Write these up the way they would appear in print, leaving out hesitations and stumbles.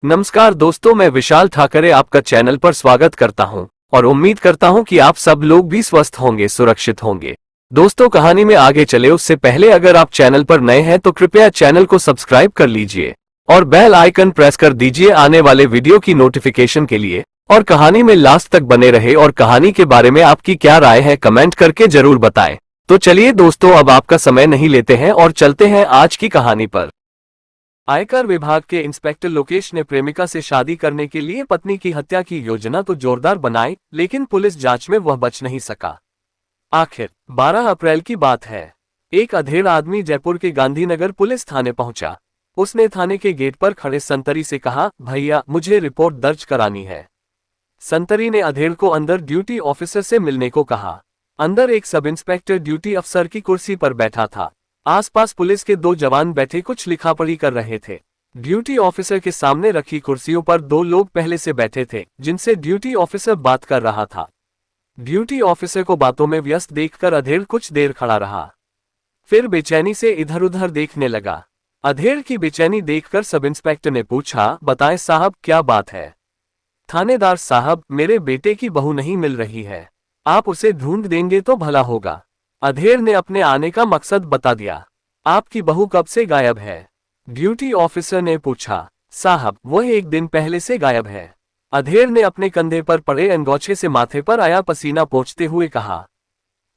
नमस्कार दोस्तों, मैं विशाल ठाकरे आपका चैनल पर स्वागत करता हूं और उम्मीद करता हूं कि आप सब लोग भी स्वस्थ होंगे, सुरक्षित होंगे। दोस्तों, कहानी में आगे चले उससे पहले अगर आप चैनल पर नए हैं तो कृपया चैनल को सब्सक्राइब कर लीजिए और बेल आइकन प्रेस कर दीजिए आने वाले वीडियो की नोटिफिकेशन के लिए। और कहानी में लास्ट तक बने रहे और कहानी के बारे में आपकी क्या राय है कमेंट करके जरूर बताएं। तो चलिए दोस्तों, अब आपका समय नहीं लेते हैं और चलते हैं आज की कहानी पर। आयकर विभाग के इंस्पेक्टर लोकेश ने प्रेमिका से शादी करने के लिए पत्नी की हत्या की योजना तो जोरदार बनाई, लेकिन पुलिस जांच में वह बच नहीं सका। आखिर 12 अप्रैल की बात है। एक अधेड़ आदमी जयपुर के गांधीनगर पुलिस थाने पहुंचा। उसने थाने के गेट पर खड़े संतरी से कहा, भैया मुझे रिपोर्ट दर्ज करानी है। संतरी ने अधेड़ को अंदर ड्यूटी ऑफिसर से मिलने को कहा। अंदर एक सब इंस्पेक्टर ड्यूटी अफसर की कुर्सी पर बैठा था। आसपास पुलिस के 2 जवान बैठे कुछ लिखापढ़ी कर रहे थे। ड्यूटी ऑफिसर के सामने रखी कुर्सियों पर 2 लोग पहले से बैठे थे, जिनसे ड्यूटी ऑफिसर बात कर रहा था। ड्यूटी ऑफिसर को बातों में व्यस्त देखकर अधेड़ कुछ देर खड़ा रहा, फिर बेचैनी से इधर उधर देखने लगा। अधेड़ की बेचैनी देखकर सब इंस्पेक्टर ने पूछा, बताएं साहब क्या बात है। थानेदार साहब, मेरे बेटे की बहू नहीं मिल रही है, आप उसे ढूंढ देंगे तो भला होगा। अधेड़ ने अपने आने का मकसद बता दिया। आपकी बहू कब से गायब है? ड्यूटी ऑफिसर ने पूछा। साहब, वह 1 दिन पहले से गायब है। अधेड़ ने अपने कंधे पर पड़े अंगोछे से माथे पर आया पसीना पोंछते हुए कहा।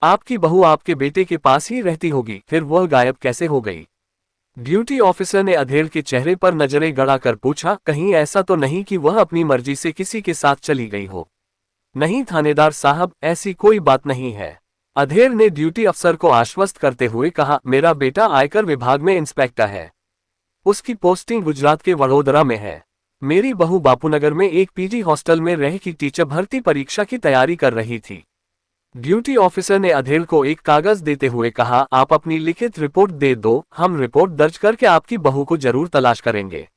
आपकी बहू आपके बेटे के पास ही रहती होगी, फिर वह गायब कैसे हो गई? ड्यूटी ऑफिसर ने अधेड़ के चेहरे पर नजरें गड़ाकर पूछा, कहीं ऐसा तो नहीं कि वह अपनी मर्जी से किसी के साथ चली गई हो? नहीं थानेदार साहब, ऐसी कोई बात नहीं है। अधेड़ ने ड्यूटी अफसर को आश्वस्त करते हुए कहा, मेरा बेटा आयकर विभाग में इंस्पेक्टर है। उसकी पोस्टिंग गुजरात के वडोदरा में है। मेरी बहू बापूनगर में एक पीजी हॉस्टल में रह की टीचर भर्ती परीक्षा की तैयारी कर रही थी। ड्यूटी ऑफिसर ने अधेड़ को एक कागज देते हुए कहा, आप अपनी लिखित रिपोर्ट दे दो, हम रिपोर्ट दर्ज करके आपकी बहू को जरूर तलाश करेंगे।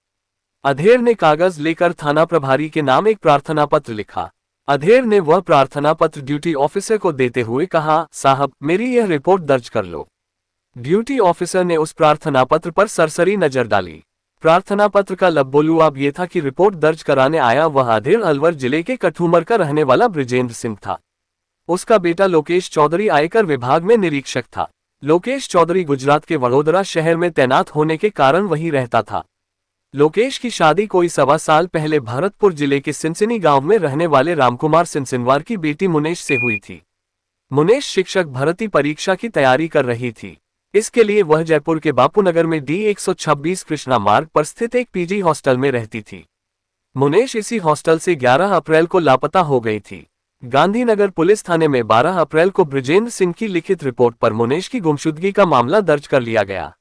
अधेड़ ने कागज लेकर थाना प्रभारी के नाम एक प्रार्थना पत्र लिखा। अधेड़ ने वह प्रार्थना पत्र ड्यूटी ऑफिसर को देते हुए कहा, साहब मेरी यह रिपोर्ट दर्ज कर लो। ड्यूटी ऑफिसर ने उस प्रार्थना पत्र पर सरसरी नजर डाली। प्रार्थना पत्र का लबोलुआब ये था कि रिपोर्ट दर्ज कराने आया वह अधेड़ अलवर जिले के कठूमर का रहने वाला बृजेंद्र सिंह था। उसका बेटा लोकेश चौधरी आयकर विभाग में निरीक्षक था। लोकेश चौधरी गुजरात के वडोदरा शहर में तैनात होने के कारण वहीं रहता था। लोकेश की शादी कोई 1.25 साल पहले भरतपुर जिले के सिनसिनी गांव में रहने वाले रामकुमार सिनसिनवार की बेटी मुनेश से हुई थी। मुनेश शिक्षक भर्ती परीक्षा की तैयारी कर रही थी। इसके लिए वह जयपुर के बापूनगर में D126 कृष्णा मार्ग पर स्थित एक पीजी हॉस्टल में रहती थी। मुनेश इसी हॉस्टल से 11 अप्रैल को लापता हो गई थी। गांधीनगर पुलिस थाने में 12 अप्रैल को बृजेंद्र सिंह की लिखित रिपोर्ट पर मुनेश की गुमशुदगी का मामला दर्ज कर लिया गया।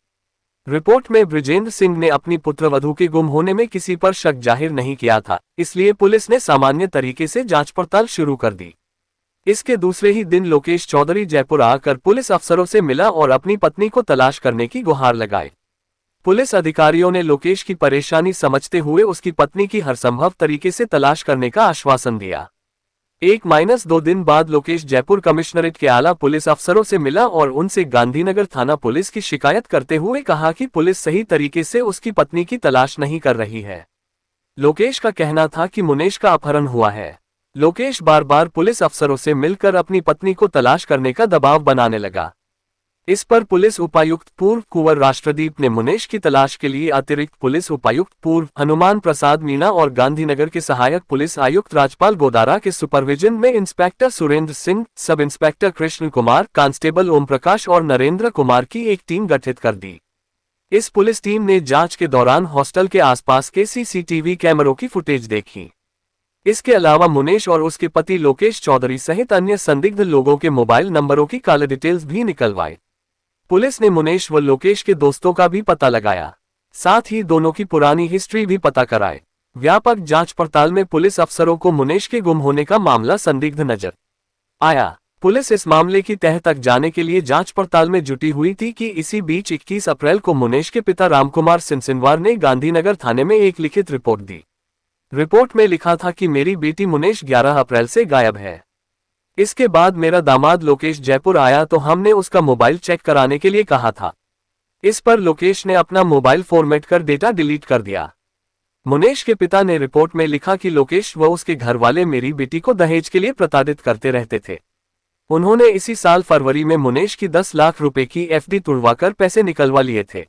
रिपोर्ट में बृजेंद्र सिंह ने अपनी पुत्रवधू के गुम होने में किसी पर शक जाहिर नहीं किया था, इसलिए पुलिस ने सामान्य तरीके से जांच पड़ताल शुरू कर दी। इसके दूसरे ही दिन लोकेश चौधरी जयपुर आकर पुलिस अफसरों से मिला और अपनी पत्नी को तलाश करने की गुहार लगाई। पुलिस अधिकारियों ने लोकेश की परेशानी समझते हुए उसकी पत्नी की हरसंभव तरीके से तलाश करने का आश्वासन दिया। 1-2 दिन बाद लोकेश जयपुर कमिश्नरेट के आला पुलिस अफसरों से मिला और उनसे गांधीनगर थाना पुलिस की शिकायत करते हुए कहा कि पुलिस सही तरीके से उसकी पत्नी की तलाश नहीं कर रही है। लोकेश का कहना था कि मुनेश का अपहरण हुआ है। लोकेश बार बार पुलिस अफसरों से मिलकर अपनी पत्नी को तलाश करने का दबाव बनाने लगा। इस पर पुलिस उपायुक्त पूर्व कुंवर राष्ट्रदीप ने मुनेश की तलाश के लिए अतिरिक्त पुलिस उपायुक्त पूर्व हनुमान प्रसाद मीणा और गांधीनगर के सहायक पुलिस आयुक्त राजपाल गोदारा के सुपरविजन में inspector Surendra Singh, sub inspector Krishna Kumar, constable Om Prakash और नरेंद्र कुमार की एक टीम गठित कर दी। इस पुलिस टीम ने जांच के दौरान हॉस्टल के आसपास के CCTV कैमरों की फुटेज देखी। इसके अलावा मुनेश और उसके पति लोकेश चौधरी सहित अन्य संदिग्ध लोगों के मोबाइल नंबरों की कॉल डिटेल्स भी निकलवाई। पुलिस ने मुनेश व लोकेश के दोस्तों का भी पता लगाया, साथ ही दोनों की पुरानी हिस्ट्री भी पता कराई। व्यापक जांच पड़ताल में पुलिस अफसरों को मुनेश के गुम होने का मामला संदिग्ध नजर आया। पुलिस इस मामले की तह तक जाने के लिए जांच पड़ताल में जुटी हुई थी कि इसी बीच 21 अप्रैल को मुनेश के पिता रामकुमार सिनसिनवार ने गांधीनगर थाने में एक लिखित रिपोर्ट दी। रिपोर्ट में लिखा था कि मेरी बेटी मुनेश 11 अप्रैल से गायब है। इसके बाद मेरा दामाद लोकेश जयपुर आया तो हमने उसका मोबाइल चेक कराने के लिए कहा था। इस पर लोकेश ने अपना मोबाइल फॉर्मेट कर डेटा डिलीट कर दिया। मुनेश के पिता ने रिपोर्ट में लिखा कि लोकेश व उसके घर वाले मेरी बेटी को दहेज के लिए प्रताड़ित करते रहते थे। उन्होंने इसी साल फरवरी में मुनेश की 10 लाख रुपए की एफडी तुड़वाकर पैसे निकलवा लिए थे।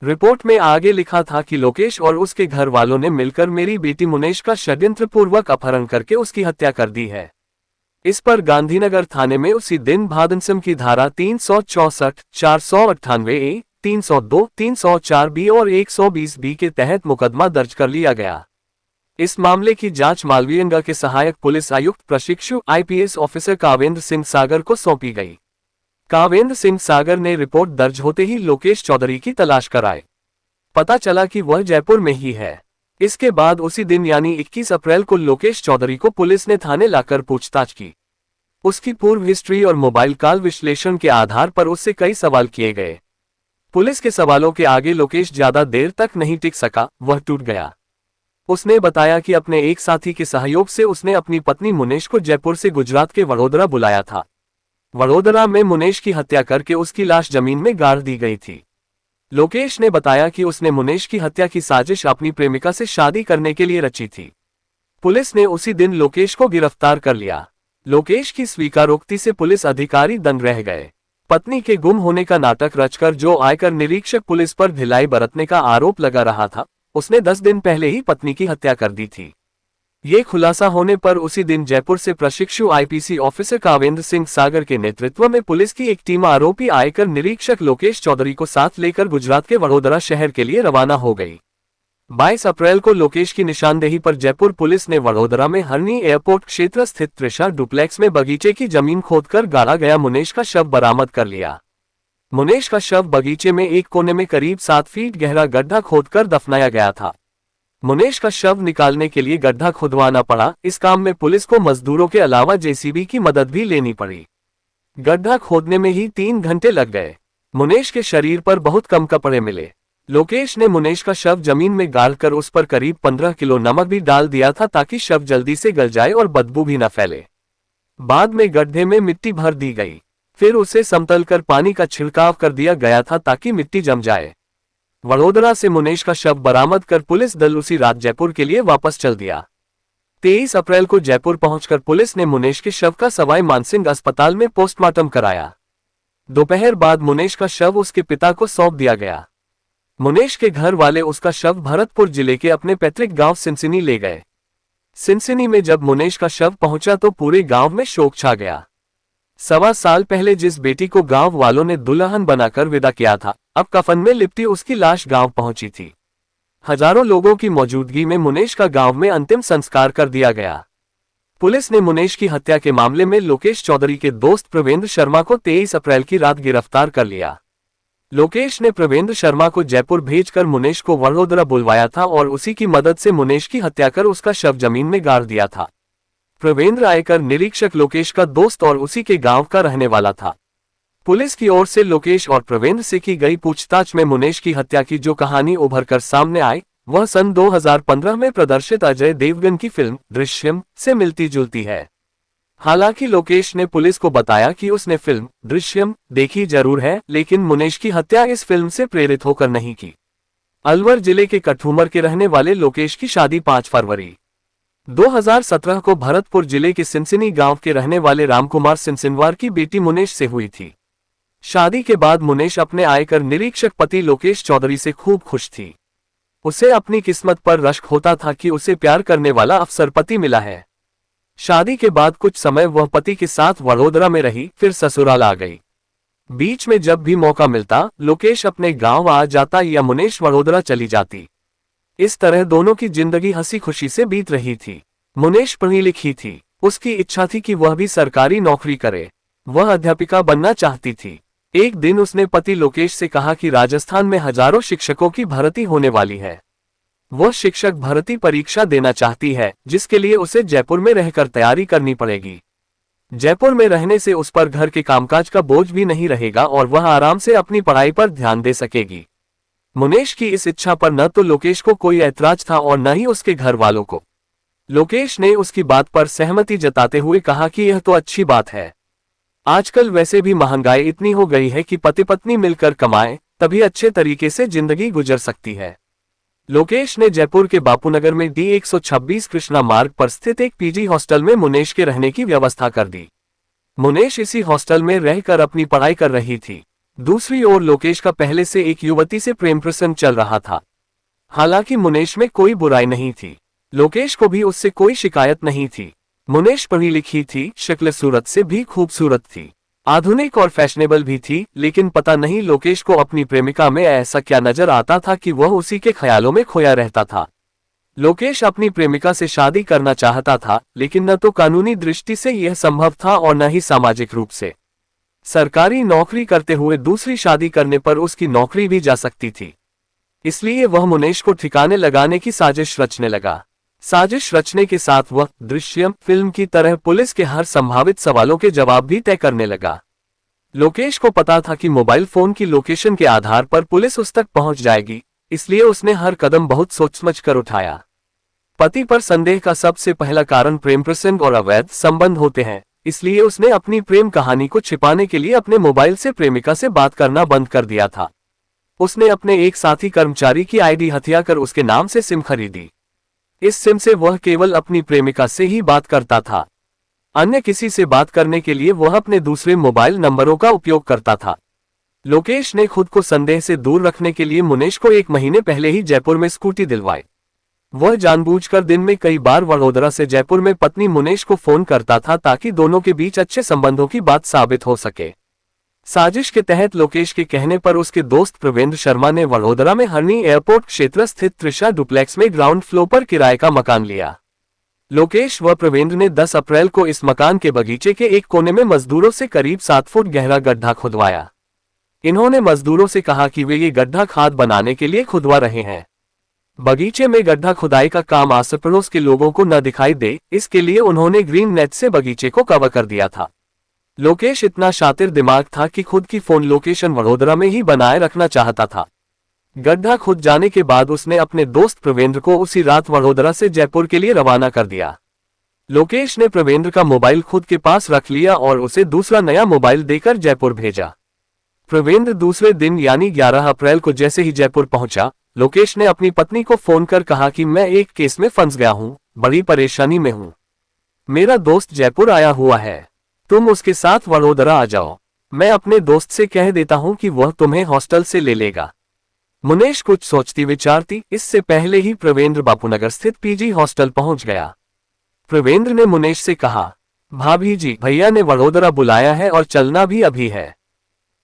रिपोर्ट में आगे लिखा था कि लोकेश और उसके घर वालों ने मिलकर मेरी बेटी मुनेश का षड्यंत्रपूर्वक अपहरण करके उसकी हत्या कर दी है। इस पर गांधीनगर थाने में उसी दिन भादनसम की धारा 364, 498A, 302, 304B और 120B के तहत मुकदमा दर्ज कर लिया गया। इस मामले की जांच मालवीय के सहायक पुलिस आयुक्त प्रशिक्षु आईपीएस ऑफिसर कावेंद्र सिंह सागर को सौंपी गई। कावेंद्र सिंह सागर ने रिपोर्ट दर्ज होते ही लोकेश चौधरी की तलाश कराई। पता चला कि वह जयपुर में ही है। इसके बाद उसी दिन यानी 21 अप्रैल को लोकेश चौधरी को पुलिस ने थाने लाकर पूछताछ की। उसकी पूर्व हिस्ट्री और मोबाइल कॉल विश्लेषण के आधार पर उससे कई सवाल किए गए। पुलिस के सवालों के आगे लोकेश ज्यादा देर तक नहीं टिक सका, वह टूट गया। उसने बताया कि अपने एक साथी के सहयोग से उसने अपनी पत्नी मुनेश को जयपुर से गुजरात के वडोदरा बुलाया था। वडोदरा में मुनेश की हत्या करके उसकी लाश जमीन में गाड़ दी गई थी। लोकेश ने बताया कि उसने मुनेश की हत्या की साजिश अपनी प्रेमिका से शादी करने के लिए रची थी। पुलिस ने उसी दिन लोकेश को गिरफ्तार कर लिया। लोकेश की स्वीकारोक्ति से पुलिस अधिकारी दंग रह गए। पत्नी के गुम होने का नाटक रचकर जो आयकर निरीक्षक पुलिस पर ढिलाई बरतने का आरोप लगा रहा था, उसने 10 दिन पहले ही पत्नी की हत्या कर दी थी। ये खुलासा होने पर उसी दिन जयपुर से प्रशिक्षु आईपीसी ऑफिसर कावेंद्र सिंह सागर के नेतृत्व में पुलिस की एक टीम आरोपी आयकर निरीक्षक लोकेश चौधरी को साथ लेकर गुजरात के वडोदरा शहर के लिए रवाना हो गई। 22 अप्रैल को लोकेश की निशानदेही पर जयपुर पुलिस ने वडोदरा में हरनी एयरपोर्ट क्षेत्र स्थित त्रिशा डुप्लेक्स में बगीचे की जमीन खोदकर गाड़ा गया मुनेश का शव बरामद कर लिया। मुनेश का शव बगीचे में एक कोने में करीब 7 फीट गहरा गड्ढा खोदकर दफनाया गया था। मुनेश का शव निकालने के लिए गड्ढा खुदवाना पड़ा। इस काम में पुलिस को मजदूरों के अलावा जेसीबी की मदद भी लेनी पड़ी। गड्ढा खोदने में ही 3 घंटे लग गए। मुनेश के शरीर पर बहुत कम कपड़े मिले। लोकेश ने मुनेश का शव जमीन में गाड़कर उस पर करीब 15 किलो नमक भी डाल दिया था ताकि शव जल्दी से गल जाए और बदबू भी न फैले। बाद में गड्ढे में मिट्टी भर दी गई, फिर उसे समतल कर पानी का छिड़काव कर दिया गया था ताकि मिट्टी जम जाए। वडोदरा से मुनेश का शव बरामद कर पुलिस दल उसी रात जयपुर के लिए वापस चल दिया। 23 अप्रैल को जयपुर पहुंचकर पुलिस ने मुनेश के शव का सवाई मानसिंह अस्पताल में पोस्टमार्टम कराया। दोपहर बाद मुनेश का शव उसके पिता को सौंप दिया गया। मुनेश के घर वाले उसका शव भरतपुर जिले के अपने पैतृक गांव सिनसिनी ले गए। सिनसिनी में जब मुनेश का शव पहुंचा तो पूरे गांव में शोक छा गया। 1.25 साल पहले जिस बेटी को गांव वालों ने दुल्हन बनाकर विदा किया था, अब कफन में लिपटी उसकी लाश गांव पहुंची थी। हजारों लोगों की मौजूदगी में मुनेश का गांव में अंतिम संस्कार कर दिया गया। पुलिस ने मुनेश की हत्या के मामले में लोकेश चौधरी के दोस्त प्रवेंद्र शर्मा को 23 अप्रैल की रात गिरफ्तार कर लिया। लोकेश ने प्रवेंद्र शर्मा को जयपुर भेजकर मुनेश को वडोदरा बुलवाया था और उसी की मदद से मुनेश की हत्या कर उसका शव जमीन में गाड़ दिया था। प्रवेंद्र आयकर निरीक्षक लोकेश का दोस्त और उसी के गांव का रहने वाला था। पुलिस की ओर से लोकेश और प्रवेंद्र से की गई पूछताछ में मुनेश की हत्या की जो कहानी उभरकर सामने आई, वह सन 2015 में प्रदर्शित अजय देवगन की फिल्म दृश्यम से मिलती जुलती है। हालांकि लोकेश ने पुलिस को बताया कि उसने फिल्म दृश्यम देखी जरूर है, लेकिन मुनेश की हत्या इस फिल्म से प्रेरित होकर नहीं की। अलवर जिले के कठूमर के रहने वाले लोकेश की शादी 5 फरवरी 2017 को भरतपुर जिले के सिनसिनी गांव के रहने वाले रामकुमार सिनसिनवार की बेटी मुनेश से हुई थी। शादी के बाद मुनेश अपने आयकर निरीक्षक पति लोकेश चौधरी से खूब खुश थी। उसे अपनी किस्मत पर रश्क होता था कि उसे प्यार करने वाला अफसर पति मिला है। शादी के बाद कुछ समय वह पति के साथ वडोदरा में रही, फिर ससुराल आ गई। बीच में जब भी मौका मिलता लोकेश अपने गांव आ जाता या मुनेश वडोदरा चली जाती। इस तरह दोनों की जिंदगी हंसी खुशी से बीत रही थी। मुनेश पढ़ी लिखी थी। उसकी इच्छा थी कि वह भी सरकारी नौकरी करे। वह अध्यापिका बनना चाहती थी। एक दिन उसने पति लोकेश से कहा कि राजस्थान में हजारों शिक्षकों की भर्ती होने वाली है। वह शिक्षक भर्ती परीक्षा देना चाहती है, जिसके लिए उसे जयपुर में रहकर तैयारी करनी पड़ेगी। जयपुर में रहने से उस पर घर के कामकाज का बोझ भी नहीं रहेगा और वह आराम से अपनी पढ़ाई पर ध्यान दे सकेगी। मुनेश की इस इच्छा पर न तो लोकेश को कोई ऐतराज था और न ही उसके घर वालों को। लोकेश ने उसकी बात पर सहमति जताते हुए कहा कि यह तो अच्छी बात है। आजकल वैसे भी महंगाई इतनी हो गई है कि पति पत्नी मिलकर कमाएं, तभी अच्छे तरीके से जिंदगी गुजर सकती है। लोकेश ने जयपुर के बापूनगर में D126 कृष्णा मार्ग पर स्थित एक पीजी हॉस्टल में मुनेश के रहने की व्यवस्था कर दी। मुनेश इसी हॉस्टल में रहकर अपनी पढ़ाई कर रही थी। दूसरी ओर लोकेश का पहले से एक युवती से प्रेम प्रसंग चल रहा था। हालांकि मुनेश में कोई बुराई नहीं थी, लोकेश को भी उससे कोई शिकायत नहीं थी। मुनेश पढ़ी लिखी थी, शक्ल सूरत से भी खूबसूरत थी, आधुनिक और फैशनेबल भी थी, लेकिन पता नहीं लोकेश को अपनी प्रेमिका में ऐसा क्या नजर आता था कि वह उसी के ख्यालों में खोया रहता था। लोकेश अपनी प्रेमिका से शादी करना चाहता था, लेकिन न तो कानूनी दृष्टि से यह संभव था और न ही सामाजिक रूप से। सरकारी नौकरी करते हुए दूसरी शादी करने पर उसकी नौकरी भी जा सकती थी। इसलिए वह मुनेश को ठिकाने लगाने की साजिश रचने लगा। साजिश रचने के साथ वह दृश्यम फिल्म की तरह पुलिस के हर संभावित सवालों के जवाब भी तय करने लगा। लोकेश को पता था कि मोबाइल फोन की लोकेशन के आधार पर पुलिस उस तक पहुंच जाएगी, इसलिए उसने हर कदम बहुत सोच समझ कर उठाया। पति पर संदेह का सबसे पहला कारण प्रेम प्रसंग और अवैध संबंध होते हैं, इसलिए उसने अपनी प्रेम कहानी को छिपाने के लिए अपने मोबाइल से प्रेमिका से बात करना बंद कर दिया था। उसने अपने एक साथी कर्मचारी की आईडी हथिया कर उसके नाम से सिम खरीदी। इस सिम से वह केवल अपनी प्रेमिका से ही बात करता था। अन्य किसी से बात करने के लिए वह अपने दूसरे मोबाइल नंबरों का उपयोग करता था। लोकेश ने खुद को संदेह से दूर रखने के लिए मुनेश को 1 महीने पहले ही जयपुर में स्कूटी दिलवाई। वह जानबूझकर दिन में कई बार वडोदरा से जयपुर में पत्नी मुनेश को फोन करता था ताकि दोनों के बीच अच्छे संबंधों की बात साबित हो सके। साजिश के तहत लोकेश के कहने पर उसके दोस्त प्रवेंद्र शर्मा ने वडोदरा में हरनी एयरपोर्ट क्षेत्र स्थित त्रिशा डुप्लेक्स में ग्राउंड फ्लोर पर किराए का मकान लिया। लोकेश व प्रवेंद्र ने 10 अप्रैल को इस मकान के बगीचे के एक कोने में मजदूरों से करीब 7 फुट गहरा गड्ढा खुदवाया। इन्होंने मजदूरों से कहा कि वे ये गड्ढा खाद बनाने के लिए खुदवा रहे हैं। बगीचे में गड्ढा खुदाई का काम आस पड़ोस के लोगों को न दिखाई दे, इसके लिए उन्होंने ग्रीन नेट से बगीचे को कवर कर दिया था। लोकेश इतना शातिर दिमाग था कि खुद की फोन लोकेशन वडोदरा में ही बनाए रखना चाहता था। गड्ढा खुद जाने के बाद उसने अपने दोस्त प्रवेंद्र को उसी रात वडोदरा से जयपुर के लिए रवाना कर दिया। लोकेश ने प्रवेंद्र का मोबाइल खुद के पास रख लिया और उसे दूसरा नया मोबाइल देकर जयपुर भेजा। प्रवेंद्र दूसरे दिन यानी 11 अप्रैल को जैसे ही जयपुर पहुंचा, लोकेश ने अपनी पत्नी को फोन कर कहा कि मैं एक केस में फंस गया हूं, बड़ी परेशानी में हूं। मेरा दोस्त जयपुर आया हुआ है, तुम उसके साथ वडोदरा आ जाओ। मैं अपने दोस्त से कह देता हूं कि वह तुम्हें हॉस्टल से ले लेगा। मुनेश कुछ सोचती विचारती इससे पहले ही प्रवेंद्र बापूनगर स्थित पीजी हॉस्टल पहुंच गया। प्रवेंद्र ने मुनेश से कहा, भाभी जी, भैया ने वडोदरा बुलाया है और चलना भी अभी है।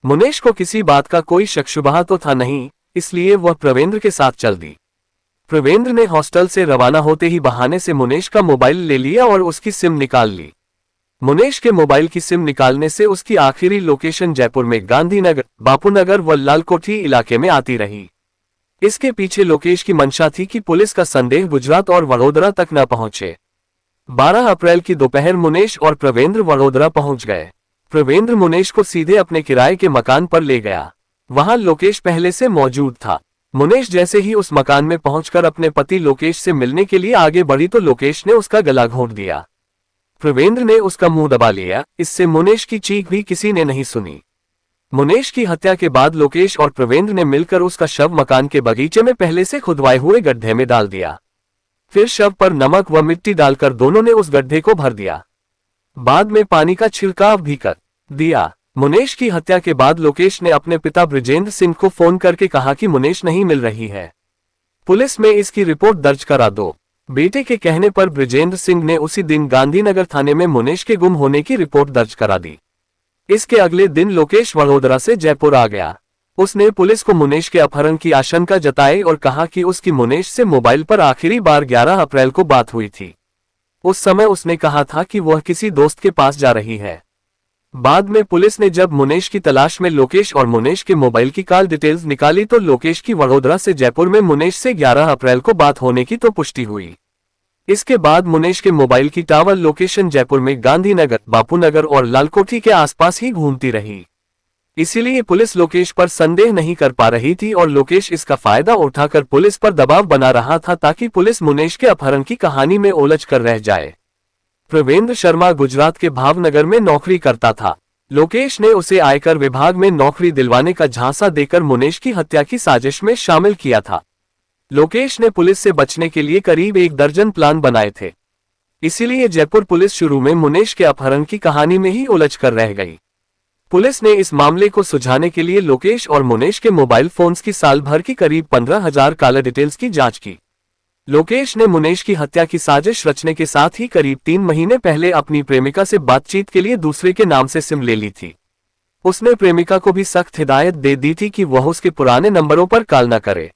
मुनेश को किसी बात का कोई शक शुबहा तो था नहीं, इसलिए वह प्रवेंद्र के साथ चल दी। प्रवेंद्र ने हॉस्टल से रवाना होते ही बहाने से मुनेश का मोबाइल ले लिया और उसकी सिम निकाल ली। मुनेश के मोबाइल की सिम निकालने से उसकी आखिरी लोकेशन जयपुर में गांधीनगर, बापूनगर व लालकोठी इलाके में आती रही। इसके पीछे लोकेश की मंशा थी कि पुलिस का संदेह गुजरात और वडोदरा तक न पहुंचे। 12 अप्रैल की दोपहर मुनेश और प्रवेंद्र वडोदरा पहुंच गए। प्रवेंद्र मुनेश को सीधे अपने किराए के मकान पर ले गया। वहां लोकेश पहले से मौजूद था। मुनेश जैसे ही उस मकान में पहुंचकर अपने पति लोकेश से मिलने के लिए आगे बढ़ी तो लोकेश ने उसका गला घोंट दिया। प्रवेंद्र ने उसका मुंह दबा लिया। इससे मुनेश की चीख भी किसी ने नहीं सुनी। मुनेश की हत्या के बाद लोकेश और प्रवेंद्र ने मिलकर उसका शव मकान के बगीचे में पहले से खुदवाए हुए गड्ढे में डाल दिया। फिर शव पर नमक व मिट्टी डालकर दोनों ने उस गड्ढे को भर दिया। बाद में पानी का छिड़काव भी कर दिया। मुनेश की हत्या के बाद लोकेश ने अपने पिता बृजेंद्र सिंह को फोन करके कहा कि मुनेश नहीं मिल रही है, पुलिस में इसकी रिपोर्ट दर्ज करा दो। बेटे के कहने पर बृजेंद्र सिंह ने उसी दिन गांधीनगर थाने में मुनेश के गुम होने की रिपोर्ट दर्ज करा दी। इसके अगले दिन लोकेश वडोदरा से जयपुर आ गया। उसने पुलिस को मुनेश के अपहरण की आशंका जताई और कहा कि उसकी मुनेश से मोबाइल पर आखिरी बार 11 अप्रैल को बात हुई थी। उस समय उसने कहा था कि वह किसी दोस्त के पास जा रही है। बाद में पुलिस ने जब मुनेश की तलाश में लोकेश और मुनेश के मोबाइल की कॉल डिटेल्स निकाली तो लोकेश की वडोदरा से जयपुर में मुनेश से 11 अप्रैल को बात होने की तो पुष्टि हुई। इसके बाद मुनेश के मोबाइल की टावर लोकेशन जयपुर में गांधीनगर, बापूनगर और लालकोठी के आसपास ही घूमती रही। इसीलिए पुलिस लोकेश पर संदेह नहीं कर पा रही थी और लोकेश इसका फायदा उठाकर पुलिस पर दबाव बना रहा था ताकि पुलिस मुनेश के अपहरण की कहानी में उलझ कर रह जाए। प्रवेंद्र शर्मा गुजरात के भावनगर में नौकरी करता था। लोकेश ने उसे आयकर विभाग में नौकरी दिलवाने का झांसा देकर मुनेश की हत्या की साजिश में शामिल किया था। लोकेश ने पुलिस से बचने के लिए करीब 1 दर्जन प्लान बनाए थे। इसीलिए जयपुर पुलिस शुरू में मुनेश के अपहरण की कहानी में ही उलझ कर रह गई। पुलिस ने इस मामले को सुलझाने के लिए लोकेश और मुनेश के मोबाइल फोन्स की साल भर की करीब 15,000 कॉल डिटेल्स की जांच की। लोकेश ने मुनेश की हत्या की साजिश रचने के साथ ही करीब 3 महीने पहले अपनी प्रेमिका से बातचीत के लिए दूसरे के नाम से सिम ले ली थी। उसने प्रेमिका को भी सख्त हिदायत दे दी थी कि वह उसके पुराने नंबरों पर कॉल न करे।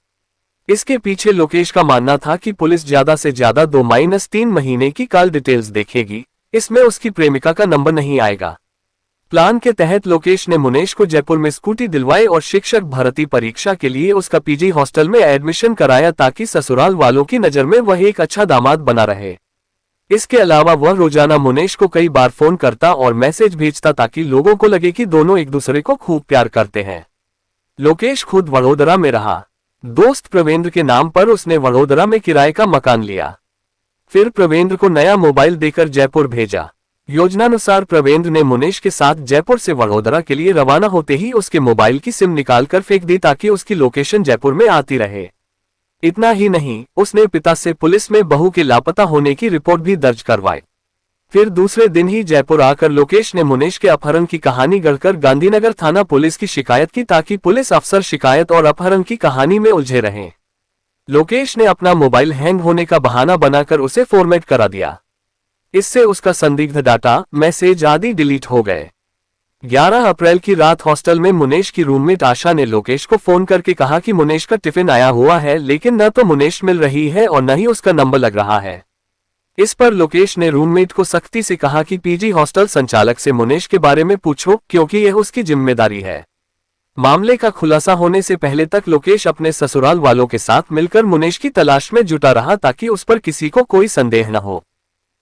इसके पीछे लोकेश का मानना था कि पुलिस ज्यादा से ज्यादा 2-3 महीने की कॉल डिटेल्स देखेगी, इसमें उसकी प्रेमिका का नंबर नहीं आएगा। प्लान के तहत लोकेश ने मुनेश को जयपुर में स्कूटी दिलवाई और शिक्षक भर्ती परीक्षा के लिए उसका पीजी हॉस्टल में एडमिशन कराया ताकि ससुराल वालों की नजर में वह एक अच्छा दामाद बना रहे। इसके अलावा वह रोजाना मुनेश को कई बार फोन करता और मैसेज भेजता ताकि लोगों को लगे कि दोनों एक दूसरे को खूब प्यार करते हैं। लोकेश खुद वडोदरा में रहा। दोस्त प्रवेंद्र के नाम पर उसने वडोदरा में किराए का मकान लिया। फिर प्रवेंद्र को नया मोबाइल देकर जयपुर भेजा। योजनानुसार प्रवेंद्र ने मुनेश के साथ जयपुर से वडोदरा के लिए रवाना होते ही उसके मोबाइल की सिम निकालकर फेंक दी ताकि उसकी लोकेशन जयपुर में आती रहे। इतना ही नहीं, उसने पिता से पुलिस में बहू के लापता होने की रिपोर्ट भी दर्ज करवाई। फिर दूसरे दिन ही जयपुर आकर लोकेश ने मुनेश के अपहरण की कहानी गढ़कर गांधीनगर थाना पुलिस की शिकायत की ताकि पुलिस अफसर शिकायत और अपहरण की कहानी में उलझे रहें। लोकेश ने अपना मोबाइल हैंग होने का बहाना बनाकर उसे फॉर्मेट करा दिया। इससे उसका संदिग्ध डाटा, मैसेज आदि डिलीट हो गए। 11 अप्रैल की रात हॉस्टल में मुनेश की रूममेट आशा ने लोकेश को फोन करके कहा कि मुनेश का टिफिन आया हुआ है, लेकिन न तो मुनेश मिल रही है और न ही उसका नंबर लग रहा है। इस पर लोकेश ने रूममेट को सख्ती से कहा कि पीजी हॉस्टल संचालक से मुनेश के बारे में पूछो, क्योंकि यह उसकी जिम्मेदारी है। मामले का खुलासा होने से पहले तक लोकेश अपने ससुराल वालों के साथ मिलकर मुनेश की तलाश में जुटा रहा ताकि उस पर किसी को कोई संदेह न हो।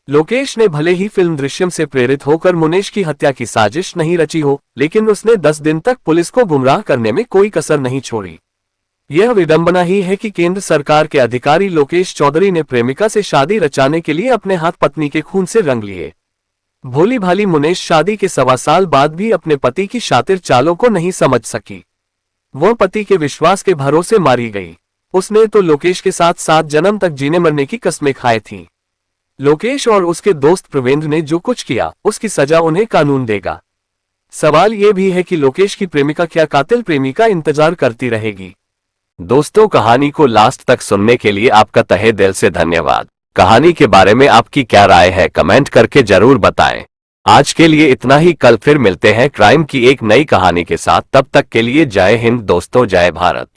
लोकेश ने भले ही फिल्म दृश्यम से प्रेरित होकर मुनेश की हत्या की साजिश नहीं रची हो, लेकिन उसने 10 दिन तक पुलिस को गुमराह करने में कोई कसर नहीं छोड़ी। यह विडंबना ही है कि केंद्र सरकार के अधिकारी लोकेश चौधरी ने प्रेमिका से शादी रचाने के लिए अपने हाथ पत्नी के खून से रंग लिए। भोली भाली मुनेश शादी के 1.25 साल बाद भी अपने पति की शातिर चालों को नहीं समझ सकी। वह पति के विश्वास के भरोसे मारी गई। उसने तो लोकेश के साथ 7 जन्म तक जीने मरने की कस्में खाई थीं। लोकेश और उसके दोस्त प्रवेंद्र ने जो कुछ किया, उसकी सजा उन्हें कानून देगा। सवाल यह भी है कि लोकेश की प्रेमिका क्या कातिल प्रेमिका इंतजार करती रहेगी। दोस्तों, कहानी को लास्ट तक सुनने के लिए आपका तहे दिल से धन्यवाद। कहानी के बारे में आपकी क्या राय है, कमेंट करके जरूर बताएं। आज के लिए इतना ही, कल फिर मिलते हैं क्राइम की एक नई कहानी के साथ। तब तक के लिए जय हिंद दोस्तों, जय भारत।